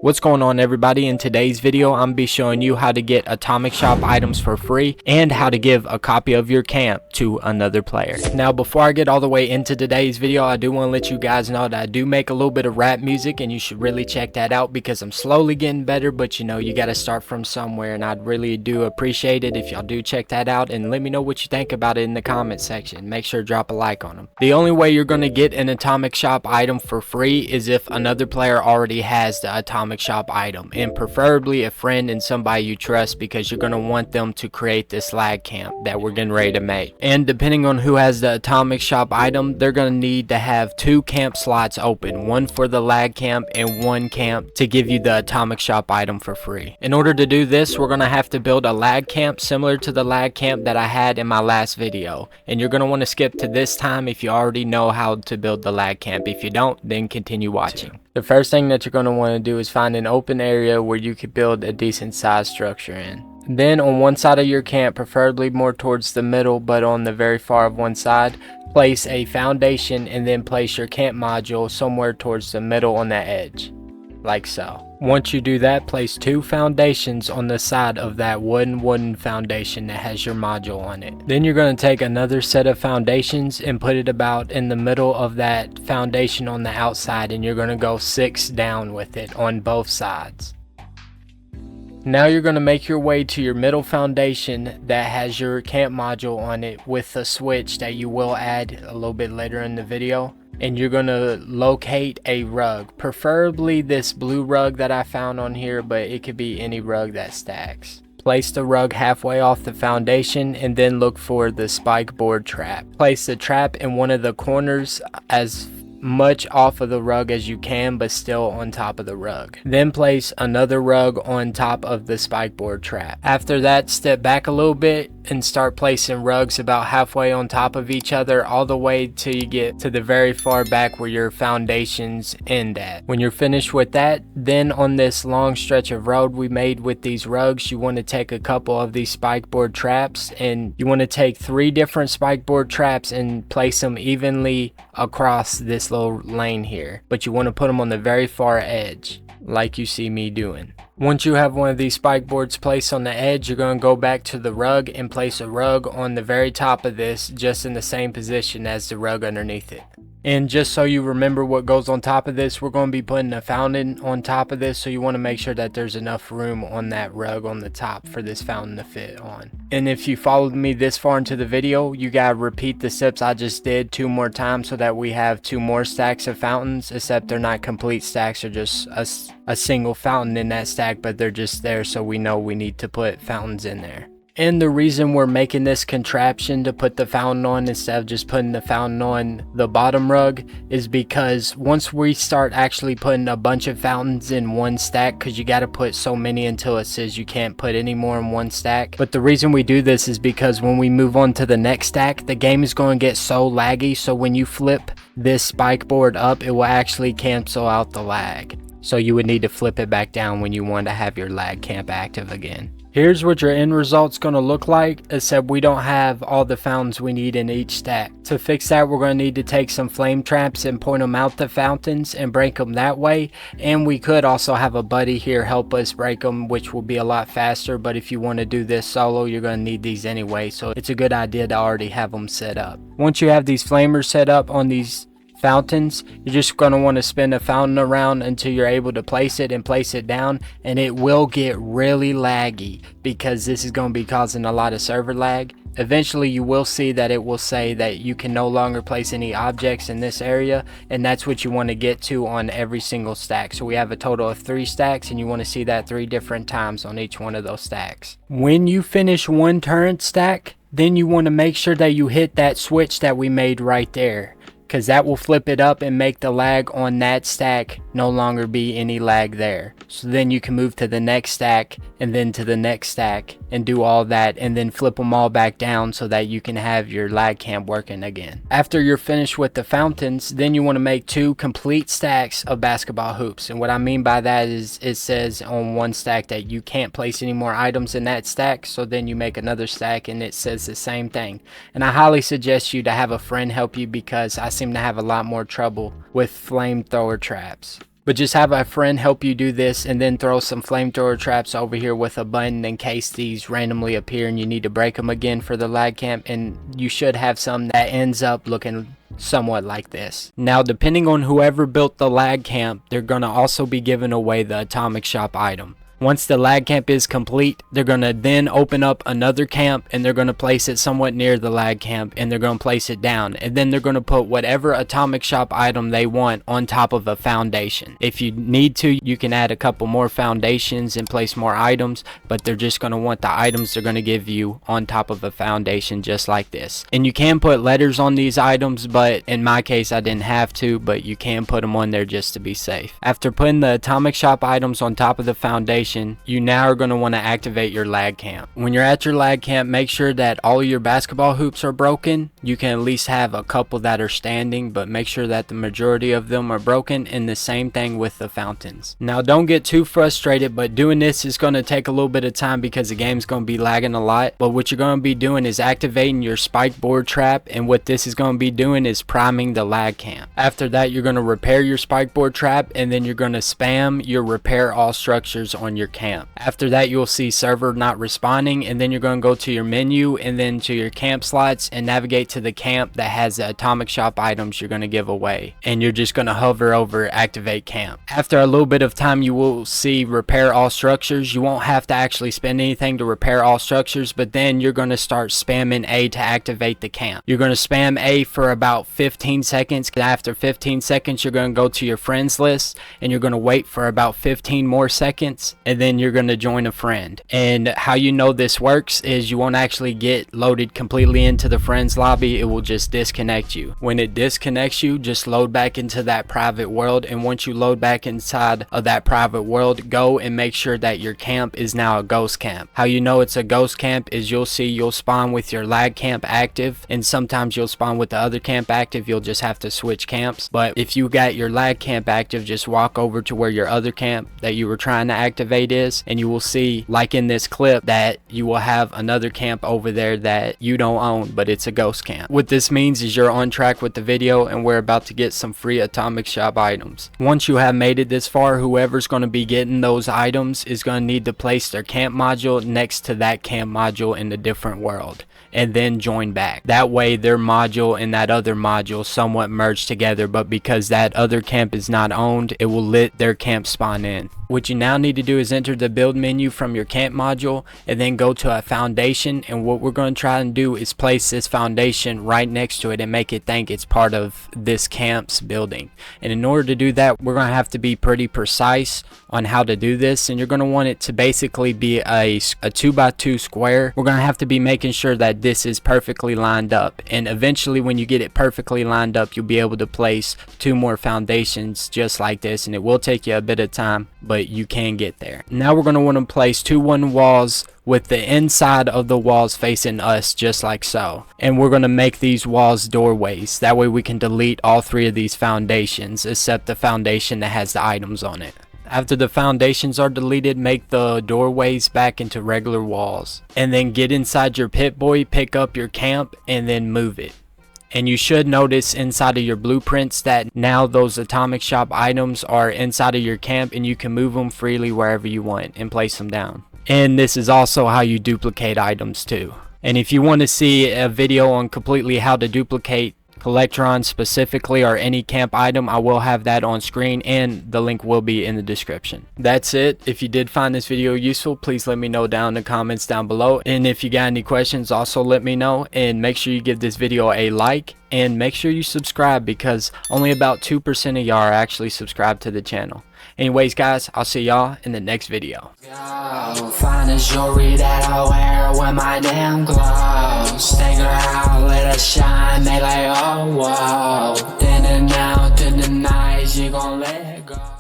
What's going on, everybody? In today's video, I'm going to be showing you how to get atomic shop items for free and how to give a copy of your camp to another player. Now, before I get all the way into today's video, I do want to let you guys know that I do make a little bit of rap music, and you should really check that out because I'm slowly getting better, but you know, you got to start from somewhere, and I'd really do appreciate it if y'all do check that out and let me know what you think about it in the comment section. Make sure to drop a like on them. The only way you're going to get an atomic shop item for free is if another player already has the atomic shop item, and preferably a friend and somebody you trust, because you're going to want them to create this lag camp that we're getting ready to make. And depending on who has the atomic shop item, they're going to need to have 2 camp slots open, one for the lag camp and 1 camp to give you the atomic shop item for free. In order to do this, we're going to have to build a lag camp similar to the lag camp that I had in my last video, and you're going to want to skip to this time if you already know how to build the lag camp. If you don't, then continue watching. The first thing that you're going to want to do is find an open area where you could build a decent sized structure in. Then on one side of your camp, preferably more towards the middle but on the very far of one side, place a foundation and then place your camp module somewhere towards the middle on that edge, like so. Once you do that, place 2 foundations on the side of that wooden foundation that has your module on it. Then you're going to take another set of foundations and put it about in the middle of that foundation on the outside, and you're going to go 6 down with it on both sides. Now you're going to make your way to your middle foundation that has your camp module on it with a switch that you will add a little bit later in the video. And you're going to locate a rug, preferably this blue rug that I found on here, but it could be any rug that stacks. Place the rug halfway off the foundation and then look for the spike board trap. Place the trap in one of the corners as much off of the rug as you can, but still on top of the rug. Then place another rug on top of the spike board trap. After that, step back a little bit and start placing rugs about halfway on top of each other, all the way till you get to the very far back where your foundations end at. When you're finished with that, then on this long stretch of road we made with these rugs, you want to take a couple of these spike board traps, and you want to take 3 different spike board traps and place them evenly across this little lane here, but you want to put them on the very far edge like you see me doing. Once you have one of these spike boards placed on the edge, you're going to go back to the rug and place a rug on the very top of this, just in the same position as the rug underneath it. And just so you remember what goes on top of this, we're going to be putting a fountain on top of this, so you want to make sure that there's enough room on that rug on the top for this fountain to fit on. And if you followed me this far into the video, you gotta repeat the steps I just did 2 more times so that we have 2 more stacks of fountains, except they're not complete stacks, they're just a single fountain in that stack, but they're just there so we know we need to put fountains in there. And the reason we're making this contraption to put the fountain on instead of just putting the fountain on the bottom rug is because once we start actually putting a bunch of fountains in one stack, because you got to put so many until it says you can't put any more in one stack. But the reason we do this is because when we move on to the next stack, the game is going to get so laggy, so when you flip this spike board up, it will actually cancel out the lag. So you would need to flip it back down when you want to have your lag camp active again. Here's what your end result's going to look like, except we don't have all the fountains we need in each stack. To fix that, we're going to need to take some flame traps and point them out the fountains and break them that way. And we could also have a buddy here help us break them, which will be a lot faster. But if you want to do this solo, you're going to need these anyway, so it's a good idea to already have them set up. Once you have these flamers set up on these fountains, you're just going to want to spin a fountain around until you're able to place it and place it down, and it will get really laggy because this is going to be causing a lot of server lag. Eventually you will see that it will say that you can no longer place any objects in this area, and that's what you want to get to on every single stack. So we have a total of 3 stacks, and you want to see that 3 different times on each one of those stacks. When you finish one turret stack, then you want to make sure that you hit that switch that we made right there, because that will flip it up and make the lag on that stack no longer be any lag there. So then you can move to the next stack and then to the next stack and do all that, and then flip them all back down so that you can have your lag camp working again. After you're finished with the fountains, then you want to make 2 complete stacks of basketball hoops. And what I mean by that is it says on one stack that you can't place any more items in that stack, so then you make another stack and it says the same thing. And I highly suggest you to have a friend help you, because I seem to have a lot more trouble with flamethrower traps. But just have a friend help you do this, and then throw some flamethrower traps over here with a button in case these randomly appear and you need to break them again for the lag camp, and you should have some that ends up looking somewhat like this. Now, depending on whoever built the lag camp, they're going to also be giving away the atomic shop item. Once the lag camp is complete, they're going to then open up another camp, and they're going to place it somewhat near the lag camp, and they're going to place it down, and then they're going to put whatever atomic shop item they want on top of a foundation. If you need to, you can add a couple more foundations and place more items, but they're just going to want the items they're going to give you on top of a foundation just like this. And you can put letters on these items, but in my case I didn't have to, but you can put them on there just to be safe. After putting the atomic shop items on top of the foundation, you now are going to want to activate your lag camp. When you're at your lag camp, make sure that all of your basketball hoops are broken. You can at least have a couple that are standing, but make sure that the majority of them are broken, and the same thing with the fountains. Now, don't get too frustrated, but doing this is going to take a little bit of time because the game's going to be lagging a lot. But what you're going to be doing is activating your spike board trap, and what this is going to be doing is priming the lag camp. After that, you're going to repair your spike board trap, and then you're going to spam your repair all structures on your camp. After that, you'll see server not responding, and then you're going to go to your menu and then to your camp slots and navigate to the camp that has the atomic shop items you're going to give away, and you're just going to hover over activate camp. After a little bit of time, you will see repair all structures. You won't have to actually spend anything to repair all structures, but then you're going to start spamming A to activate the camp. You're going to spam A for about 15 seconds. After 15 seconds, you're going to go to your friends list, and you're going to wait for about 15 more seconds, and then you're going to join a friend. And how you know this works is you won't actually get loaded completely into the friends lobby. It will just disconnect you. When it disconnects you, just load back into that private world, and once you load back inside of that private world, go and make sure that your camp is now a ghost camp. How you know it's a ghost camp is you'll spawn with your lag camp active, and sometimes you'll spawn with the other camp active. You'll just have to switch camps. But if you got your lag camp active, just walk over to where your other camp that you were trying to activate is, and you will see, like in this clip, that you will have another camp over there that you don't own, but it's a ghost camp. What this means is you're on track with the video, and we're about to get some free atomic shop items. Once you have made it this far, whoever's going to be getting those items is going to need to place their camp module next to that camp module in a different world, and then join back. That way their module and that other module somewhat merge together, but because that other camp is not owned, it will let their camp spawn in. What you now need to do is enter the build menu from your camp module, and then go to a foundation, and what we're going to try and do is place this foundation right next to it and make it think it's part of this camp's building. And in order to do that, we're going to have to be pretty precise on how to do this, and you're going to want it to basically be a 2x2 square. We're going to have to be making sure that this is perfectly lined up, and eventually when you get it perfectly lined up, you'll be able to place 2 more foundations just like this, and it will take you a bit of time, but you can get there. Now we're going to want to place 2 wooden walls with the inside of the walls facing us just like so, and we're going to make these walls doorways. That way we can delete all 3 of these foundations except the foundation that has the items on it. After the foundations are deleted, make the doorways back into regular walls, and then get inside your Pip-Boy, pick up your camp, and then move it. And you should notice inside of your blueprints that now those atomic shop items are inside of your camp, and you can move them freely wherever you want and place them down. And this is also how you duplicate items too. And if you want to see a video on completely how to duplicate Collectron specifically, or any camp item, I will have that on screen, and the link will be in the description. That's it. If you did find this video useful, please let me know down in the comments down below, and if you got any questions, also let me know. And make sure you give this video a like, and make sure you subscribe, because only about 2% of y'all are actually subscribed to the channel. Anyways guys, I'll see y'all in the next video. Find a jewelry that I wear with my damn clothes. Take her out, let her shine, they like, oh whoa. Then and now, to the night, she gon' let go.